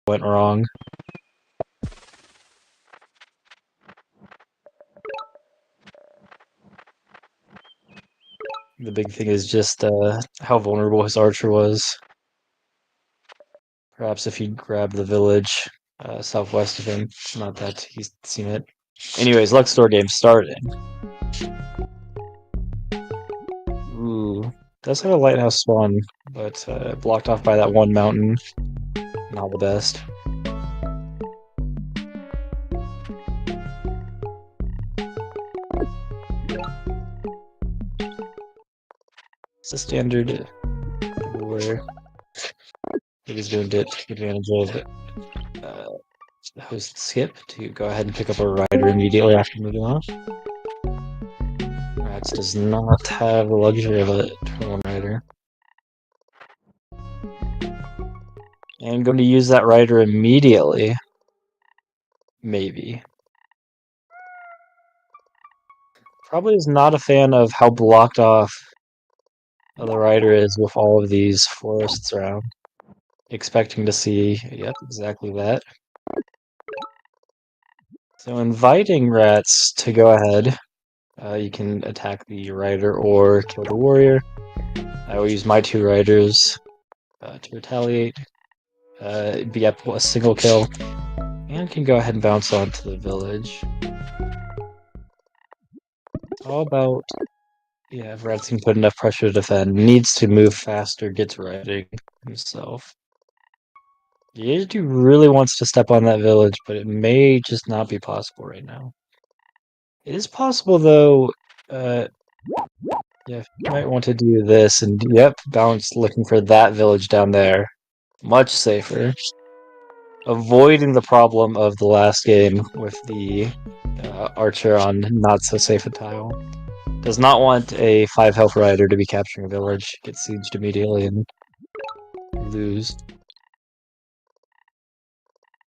went wrong. The big thing is just how vulnerable his archer was. Perhaps if he'd grab the village southwest of him. Not that he's seen it. Anyways, Luxor game starting. Ooh, does have a lighthouse spawn, but blocked off by that one mountain. Not the best. It's a standard where it is going to take advantage of the host skip to go ahead and pick up a rider immediately after moving off. Ratz does not have the luxury of a turn 1 rider. And going to use that rider immediately. Maybe. Probably is not a fan of how blocked off the rider is with all of these forests around. Expecting to see, yep, exactly that. So inviting Ratz to go ahead. You can attack the rider or kill the warrior. I will use my 2 riders to retaliate. Be up a single kill. And can go ahead and bounce onto the village. All about, yeah, if Ratz can put enough pressure to defend, needs to move faster, gets riding himself. Yeti really wants to step on that village, but it may just not be possible right now. It is possible, though, yeah, you might want to do this, and yep, bounce looking for that village down there. Much safer. Avoiding the problem of the last game with the archer on not so safe a tile. Does not want a 5 health rider to be capturing a village, get sieged immediately, and lose.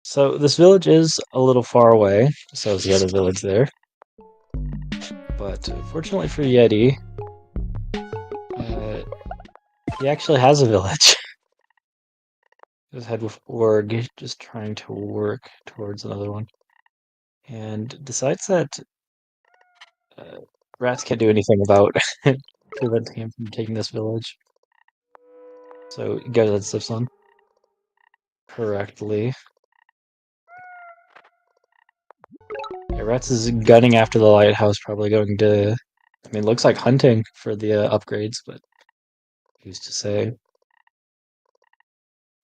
So this village is a little far away, so is the other village there. But fortunately for Yeti, he actually has a village. His head with Org, just trying to work towards another one. And decides that Ratz can't do anything about preventing him from taking this village. So he goes and slips on correctly. Yeah, Ratz is gunning after the lighthouse, probably going to... I mean, looks like hunting for the upgrades, but who's to say?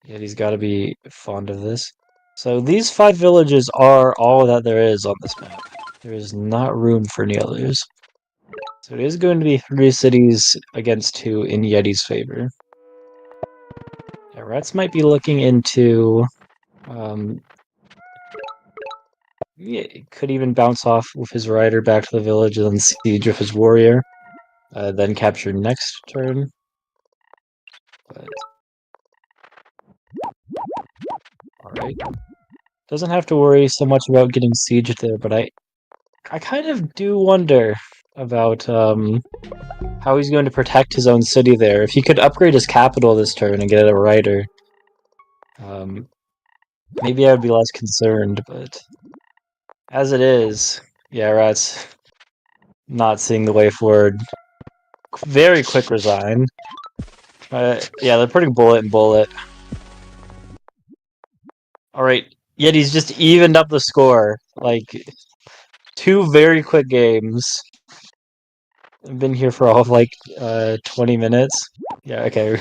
Yeah, he's got to be fond of this. So these 5 villages are all that there is on this map. There is not room for any others. So it is going to be 3 cities against 2 in Yeti's favor. Yeah, Ratz might be looking into... yeah, could even bounce off with his rider back to the village and then siege with his warrior. Then capture next turn. But... alright. Doesn't have to worry so much about getting sieged there, but I kind of do wonder about how he's going to protect his own city there. If he could upgrade his capital this turn and get a rider, maybe I would be less concerned, but as it is, yeah, Rat's not seeing the way forward. Very quick resign. Yeah, they're putting bullet and bullet. Alright, Yeti's just evened up the score. Like, 2 very quick games. I've been here for all of like 20 minutes. Yeah, okay.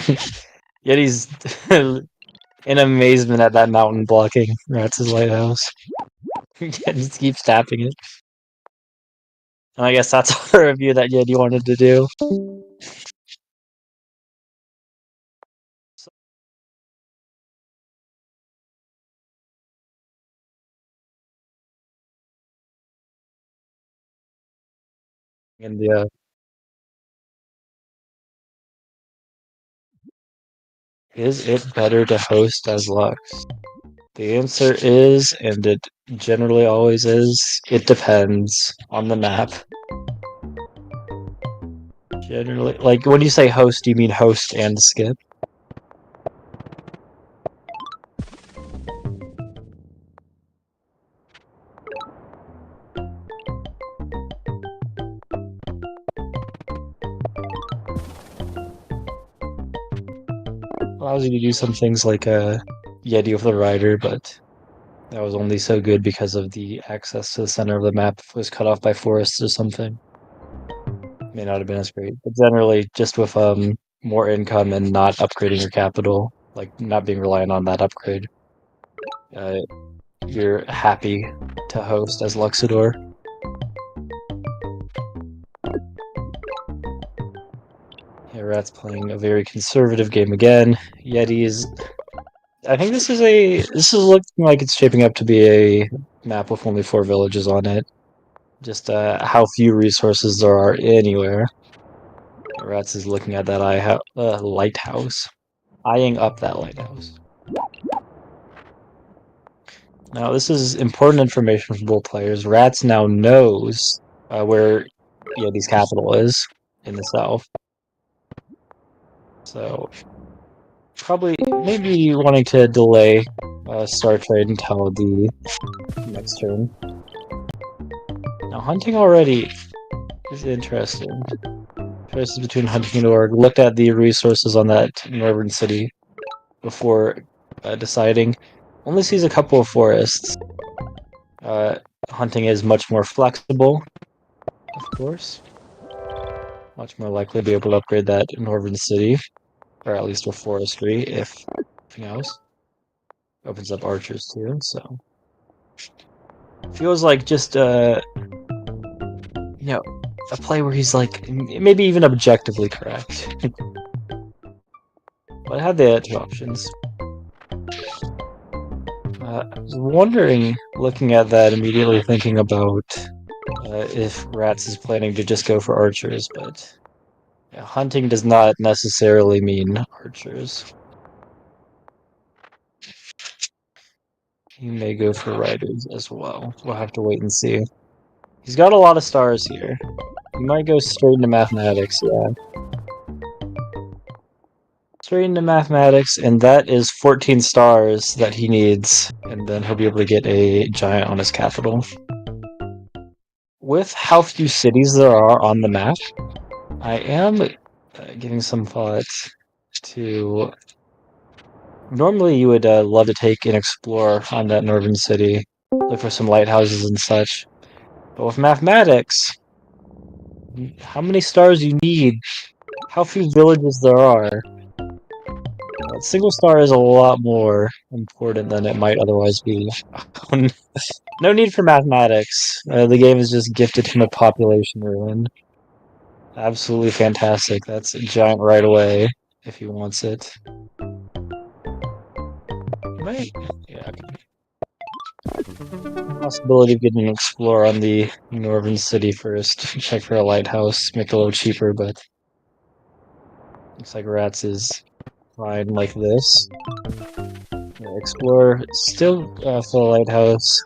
Yeti's in amazement at that mountain blocking Ratz's lighthouse. He just keeps tapping it. And I guess that's our review that Yeti wanted to do. And yeah, is it better to host as Lux? The answer is, and it generally always is, it depends on the map. Generally, like when you say host, you mean host and skip? allows you to do some things like a Yeti with a rider, but that was only so good because of the access to the center of the map was cut off by forests or something. May not have been as great, but generally just with more income and not upgrading your capital, like not being reliant on that upgrade, uh, you're happy to host as Luxador. Yeah, Rat's playing a very conservative game again. Yeti is. I think this is looking like it's shaping up to be a map with only 4 villages on it. Just how few resources there are anywhere. Ratz is looking at that lighthouse, eyeing up that lighthouse. Now, this is important information for both players. Ratz now knows where Yeti's capital is in the south. So, probably, maybe wanting to delay Star Trade until the next turn. Now, hunting already is interesting. Choices between hunting and org. Looked at the resources on that northern city before deciding. Only sees a couple of forests. Hunting is much more flexible, of course. Much more likely to be able to upgrade that northern city, or at least with forestry, if nothing else. Opens up archers too, so feels like just a play where he's like maybe even objectively correct. But I had the 2 options. I was wondering, looking at that, immediately thinking about if Ratz is planning to just go for archers, but hunting does not necessarily mean archers. He may go for riders as well. We'll have to wait and see. He's got a lot of stars here. He might go straight into mathematics, yeah. Straight into mathematics, and that is 14 stars that he needs, and then he'll be able to get a giant on his capital. With how few cities there are on the map, I am giving some thought to... Normally you would love to take and explore on that northern city, look for some lighthouses and such. But with mathematics, how many stars you need, how few villages there are, a single star is a lot more important than it might otherwise be. No need for mathematics. The game has just gifted him a population ruin. Absolutely fantastic. That's a giant right away if he wants it. Right? Yeah. Possibility of getting an explorer on the northern city first. Check for a lighthouse, make it a little cheaper, but looks like Ratz is fine like this. Yeah, explore still for a lighthouse.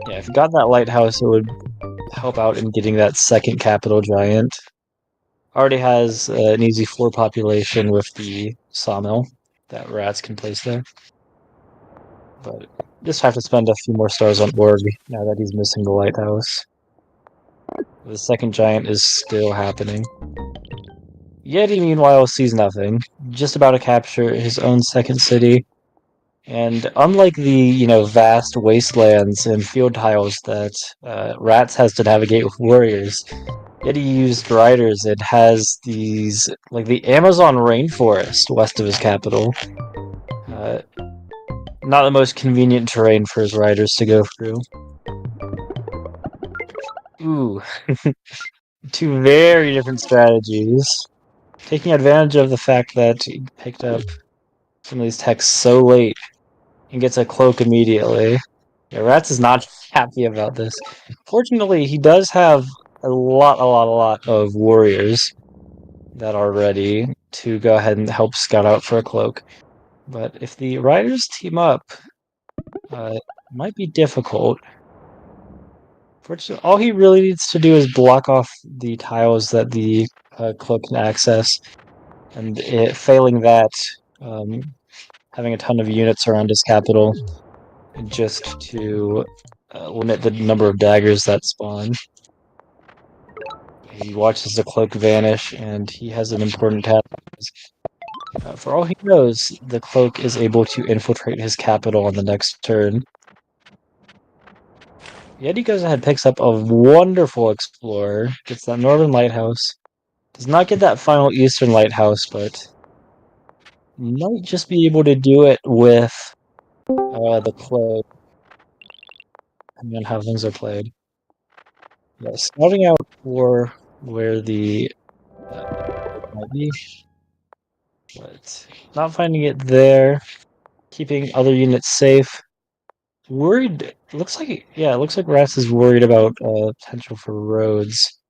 Yeah, if you got that lighthouse, it would help out in getting that second capital giant. Already has an easy 4 population with the sawmill that Ratz can place there. But just have to spend a few more stars on Org now that he's missing the lighthouse. The second giant is still happening. Yeti, meanwhile, sees nothing. Just about to capture his own second city. And unlike the, vast wastelands and field tiles that Ratz has to navigate with warriors, Yeti used riders. It has these, like the Amazon rainforest west of his capital. Not the most convenient terrain for his riders to go through. Ooh. 2 very different strategies. Taking advantage of the fact that he picked up some of these techs so late and gets a cloak immediately. Yeah, Ratz is not happy about this. Fortunately, he does have a lot of warriors that are ready to go ahead and help scout out for a cloak. But if the riders team up, it might be difficult. Fortunately, all he really needs to do is block off the tiles that the cloak can access, and failing that, having a ton of units around his capital just to limit the number of daggers that spawn. He watches the cloak vanish, and he has an important task. For all he knows, the cloak is able to infiltrate his capital on the next turn. Yeti goes ahead, picks up a wonderful explorer, gets that northern lighthouse. Does not get that final eastern lighthouse, but might just be able to do it with the cloak. Depending on how things are played. Yeah, scouting out for where the might be, but not finding it there. Keeping other units safe. Worried. Looks like yeah. It looks like Ratz is worried about potential for roads.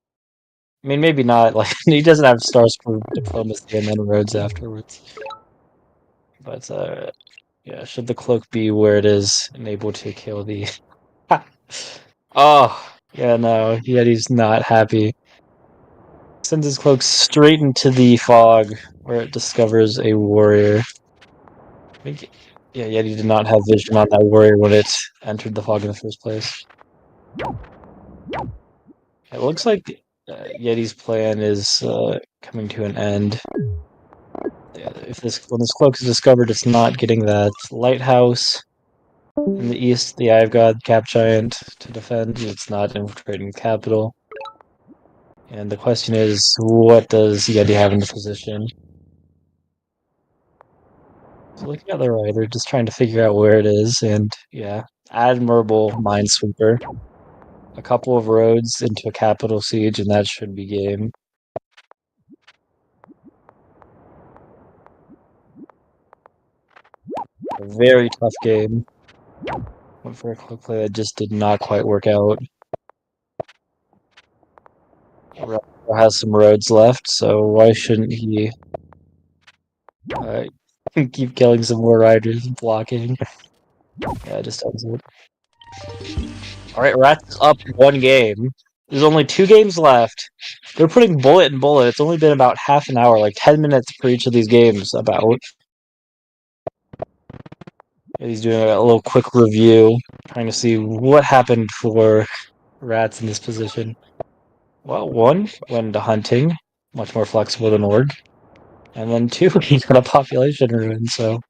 I mean, maybe not. Like he doesn't have stars for diplomacy and then roads afterwards. But yeah. Should the cloak be where it is and able to kill the? Oh yeah. No. Yeti's not happy. Sends his cloak straight into the fog, where it discovers a warrior. Yeah, Yeti did not have vision on that warrior when it entered the fog in the first place. It looks like Yeti's plan is coming to an end. Yeah, when this cloak is discovered, it's not getting that lighthouse in the east, the Eye of God Cap Giant to defend. It's not infiltrating the capital. And the question is, what does Yeti have in the position? So looking at the right, they're just trying to figure out where it is, and yeah, admirable Minesweeper. A couple of roads into a capital siege, and that should be game. A very tough game. Went for a quick play that just did not quite work out. Raul has some roads left, so why shouldn't he uh, keep killing some more riders and blocking? Yeah, just ends it. Alright, Rat's up one game. There's only 2 games left. They're putting bullet and bullet. It's only been about half an hour, like 10 minutes for each of these games, about. He's doing a little quick review, trying to see what happened for Rats in this position. Well, 1, went to hunting, much more flexible than Org. And then 2, he got a population ruin, so.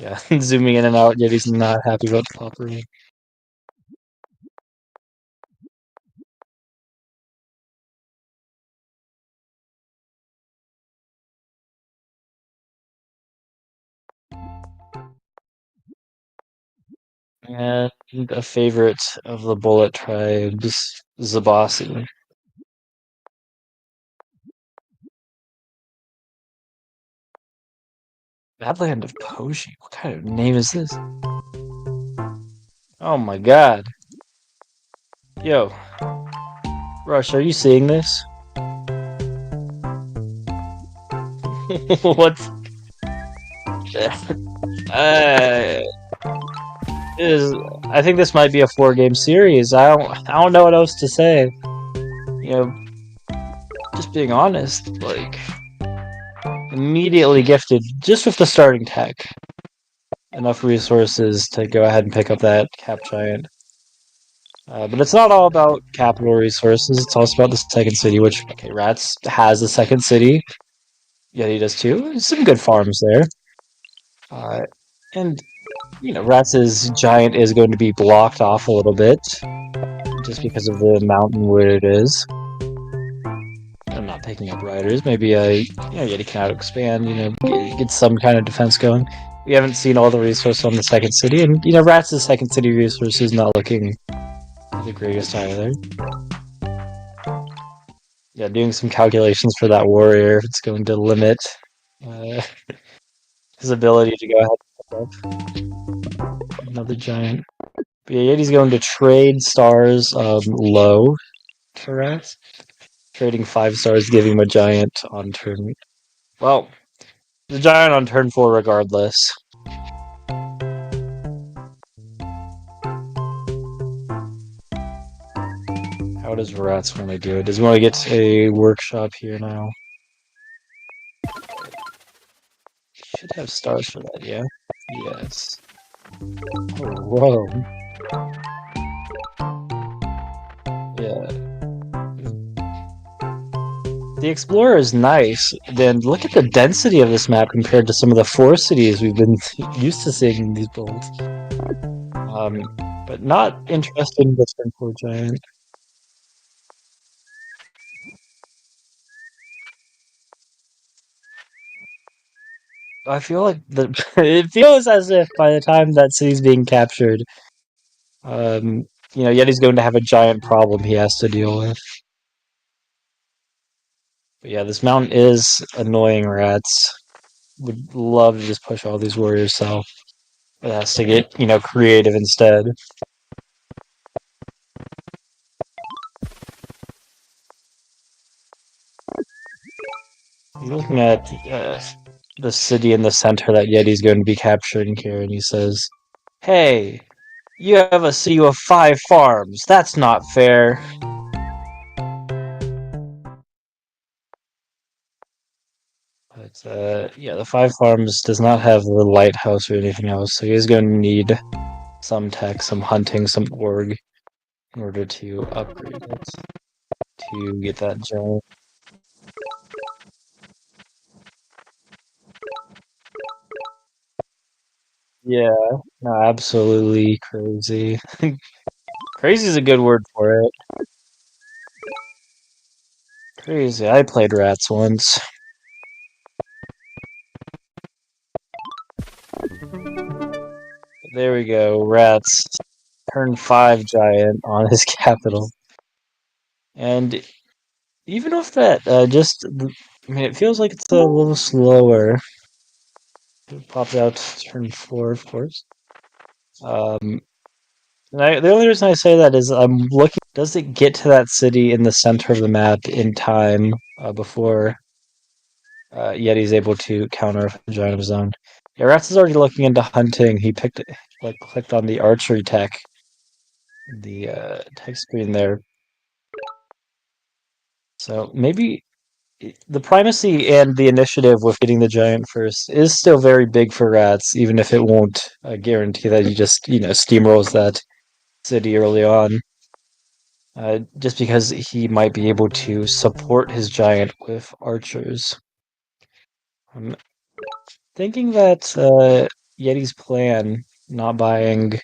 Yeah, zooming in and out, yet he's not happy about the pop ruin. And a favorite of the bullet tribes, Zabasi. Badland of Poshi? What kind of name is this? Oh my god. Yo. Rush, are you seeing this? What's... I think this might be a 4-game series. I don't know what else to say. You know, just being honest, like immediately gifted just with the starting tech. Enough resources to go ahead and pick up that cap giant. But it's not all about capital resources, it's also about the second city, which, okay, Rats has the second city. Yeah, he does too. There's some good farms there. And, you know, Rats' giant is going to be blocked off a little bit, just because of the mountain where it is. I'm not picking up riders. Maybe Yeti can out-expand, get some kind of defense going. We haven't seen all the resources on the second city, and, Rats' second city resource is not looking the greatest either. Yeah, doing some calculations for that warrior. It's going to limit his ability to go ahead and pick up another giant. But yeah, Yeti's going to trade stars low to Rats. Trading 5 stars, giving him a giant on turn. Well, the giant on turn 4 regardless. How does Rats want to do it? Does he want to get a workshop here now? Should have stars for that, yeah? Yes. Oh, whoa. Yeah. The Explorer is nice. Then look at the density of this map compared to some of the forest cities we've been used to seeing in these builds. Um, but not interested in the turn 4 giant. I feel like it feels as if by the time that city's being captured, um, Yeti's going to have a giant problem he has to deal with. But yeah, this mountain is annoying rats. Would love to just push all these warriors south. It has to get, creative instead. You're looking at the city in the center that Yeti's going to be capturing here, and he says, "Hey, you have a city of 5 farms. That's not fair." But yeah, the 5 farms does not have the lighthouse or anything else, so he's going to need some tech, some hunting, some org in order to upgrade it to get that giant. Yeah, no, absolutely crazy. Crazy is a good word for it. Crazy. I played rats once. There we go. Rats turn 5 giant on his capital. And even if that I mean, it feels like it's a little slower. It popped out turn 4, of course. Um, the only reason I say that is I'm looking. Does it get to that city in the center of the map in time before Yeti's able to counter a giant of his own? Yeah, Rats is already looking into hunting. He clicked on the archery tech, the tech screen there. So maybe the primacy and the initiative with getting the giant first is still very big for Rats, even if it won't guarantee that he just steamrolls that city early on. Just because he might be able to support his giant with archers. I'm thinking that Yeti's plan, not buying,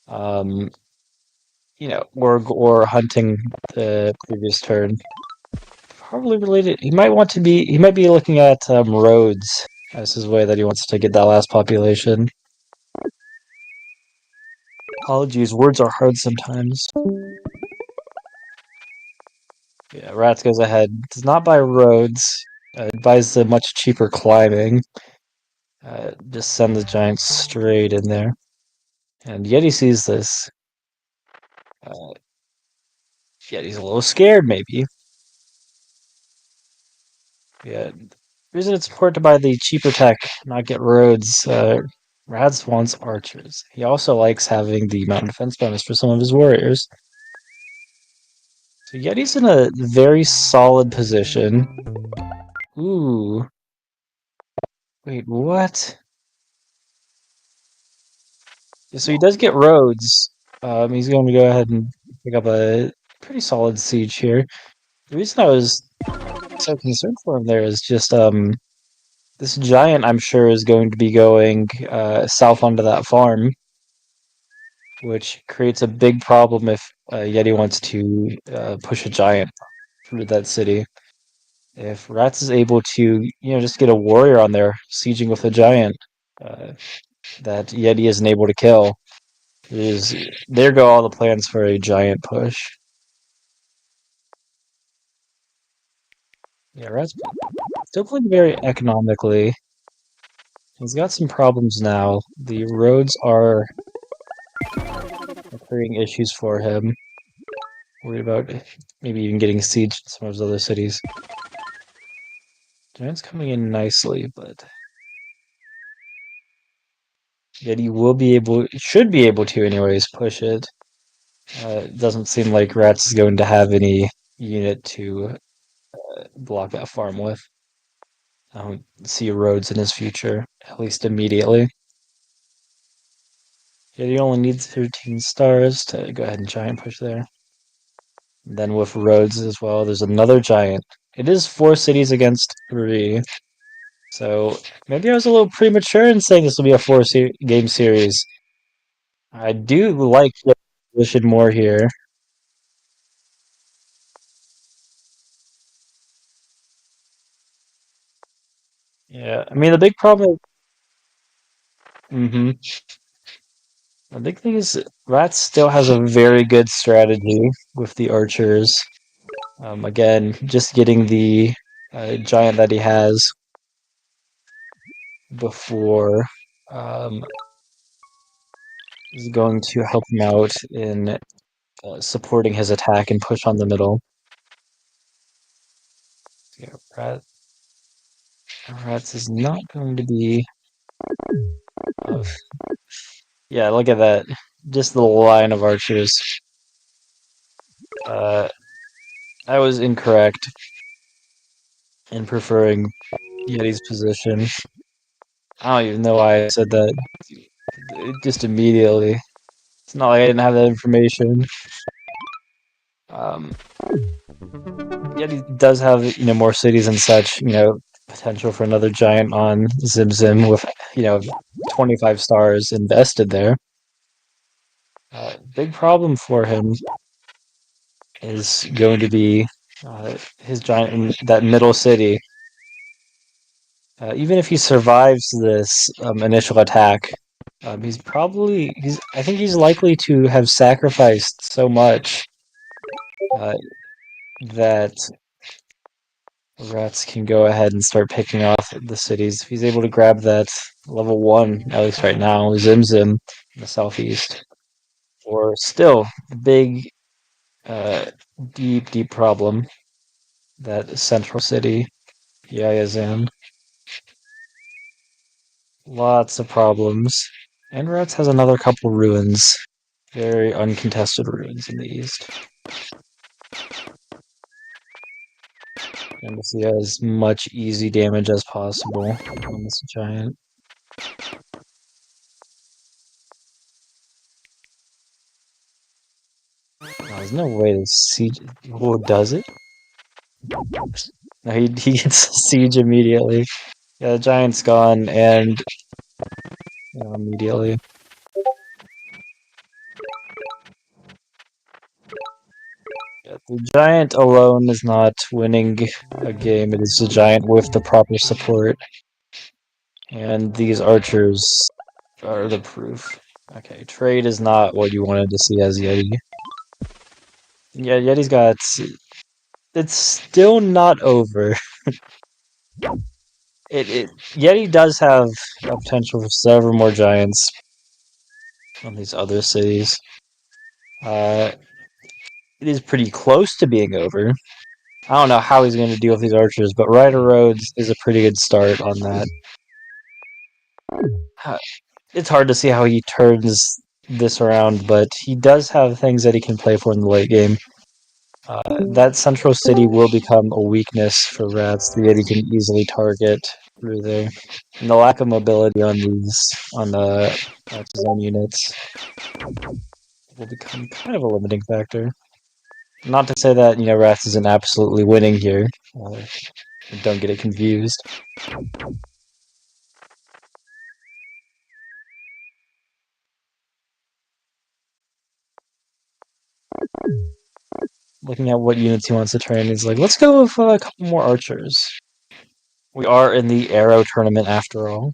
um, or hunting the previous turn, probably related. He might be looking at roads as his way that he wants to get that last population. Apologies, words are hard sometimes. Yeah, Rats goes ahead. Does not buy roads. Buys the much cheaper climbing. Just send the giants straight in there. And Yeti sees this. Uh, Yeti's a little scared, maybe. Yeah. The reason it's important to buy the cheaper tech, not get roads. Rads wants archers. He also likes having the mountain defense bonus for some of his warriors. So Yeti's in a very solid position. Ooh. Wait, what? Yeah, so he does get roads. He's going to go ahead and pick up a pretty solid siege here. The reason I was so concerned for him there is just this giant I'm sure is going to be going south onto that farm, which creates a big problem if Yeti wants to push a giant through that city. If Rats is able to, just get a warrior on there sieging with a giant uh, that Yeti isn't able to kill, is there go all the plans for a giant push. Yeah, Rats still playing very economically. He's got some problems now. The roads are creating issues for him. Worried about maybe even getting sieged in some of his other cities. Giant's coming in nicely, but yet he should be able to anyways, push it. It doesn't seem like Rats is going to have any unit to block that farm with. I don't see roads in his future, at least immediately. Yet he only needs 13 stars to go ahead and giant push there. And then with roads as well, there's another giant It is 4 cities against 3. So maybe I was a little premature in saying this will be a 4 game series. I do like the position more here. Yeah, I mean the big problem. Hmm The big thing is Ratz still has a very good strategy with the archers. Again, just getting the giant that he has before um, is going to help him out in supporting his attack and push on the middle. Yeah, Ratz is not going to be. Uh, yeah, look at that. Just the line of archers. Uh, I was incorrect in preferring Yeti's position. I don't even know why I said that. Just immediately. It's not like I didn't have that information. Um, Yeti does have, more cities and such, potential for another giant on Zim Zim with, 25 stars invested there. Big problem for him is going to be his giant in that middle city. Even if he survives this initial attack, I think he's likely to have sacrificed so much uh, that Rats can go ahead and start picking off the cities. If he's able to grab that level 1, at least right now, Zim Zim in the southeast, or still the big, uh, deep problem that central city, Yayazan. Lots of problems. And Rats has another couple ruins. Very uncontested ruins in the east. And to see as much easy damage as possible on this giant. Oh, there's no way to siege. Who does it? No, he gets a siege immediately. Yeah, the giant's gone, and immediately. Yeah, the giant alone is not winning a game. It is the giant with the proper support. And these archers are the proof. Okay, trade is not what you wanted to see as Yeti. Yeah, Yeti's got. It's still not over. Yeti does have a potential for several more giants on these other cities. Uh, it is pretty close to being over. I don't know how he's going to deal with these archers, but Ryder Roads is a pretty good start on that. It's hard to see how he turns this around, but he does have things that he can play for in the late game. That central city will become a weakness for Rats. The Yeti can easily target through there. And the lack of mobility on the Rats' own units will become kind of a limiting factor. Not to say that, Rats isn't absolutely winning here. Don't get it confused. Looking at what units he wants to train, he's like, let's go with a couple more archers. We are in the Arrow tournament after all.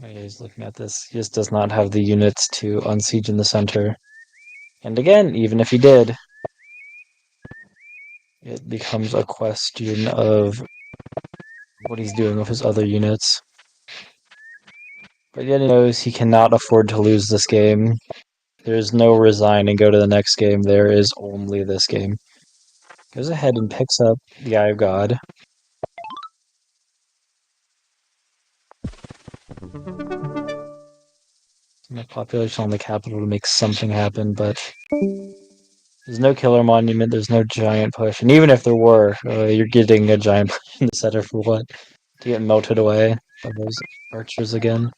He's looking at this. He just does not have the units to unsiege in the center. And again, even if he did, it becomes a question of what he's doing with his other units. But yet he knows he cannot afford to lose this game. There's no resign and go to the next game. There is only this game. Goes ahead and picks up the Eye of God. Enough population on the capital to make something happen, but there's no killer monument, there's no giant push. And even if there were, you're getting a giant push in the center for what? To get melted away by those archers again.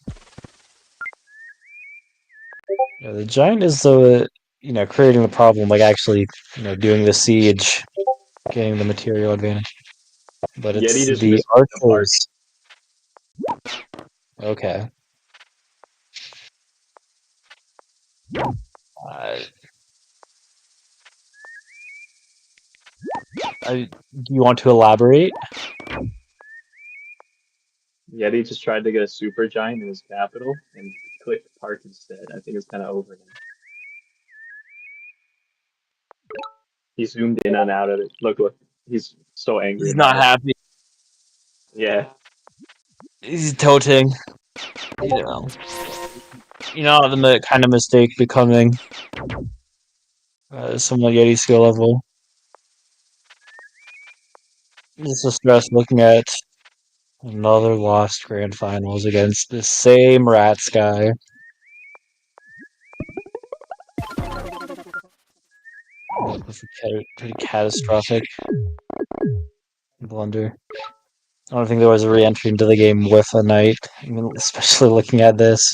Yeah, the giant is the creating the problem, like actually, doing the siege, getting the material advantage. But Yeti it's just the missed the park. archers. Okay. Uh, do you want to elaborate? Yeti just tried to get a super giant in his capital and clicked park instead. I think it's kind of over now. He zoomed in and out of it. Look, he's so angry He's about not it. happy. Yeah, He's toting. You know, the kind of mistake becoming someone Yeti skill level. Just a stress looking at another lost grand finals against the same Rats guy. That's a pretty catastrophic blunder. I don't think there was a re-entry into the game with a knight, especially looking at this.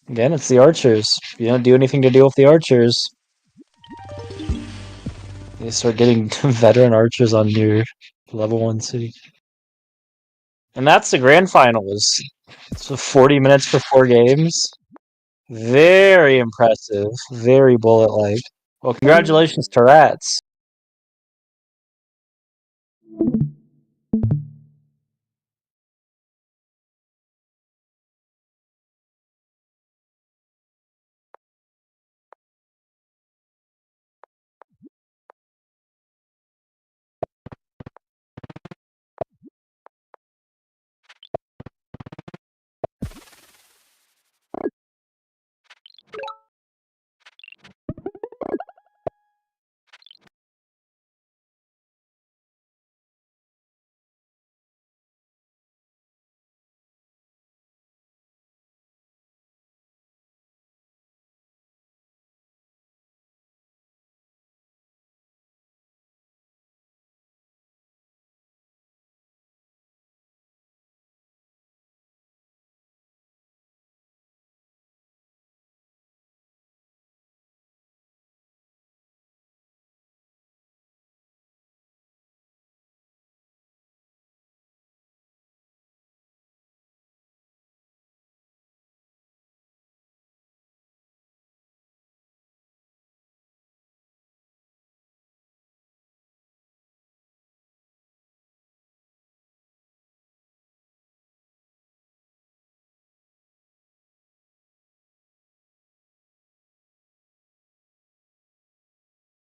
Again, it's the archers. If you don't do anything to deal with the archers, you start getting veteran archers on your level 1 city. And that's the grand finals. So 40 minutes for 4 games. Very impressive. Very bullet-like. Well, congratulations to Rats.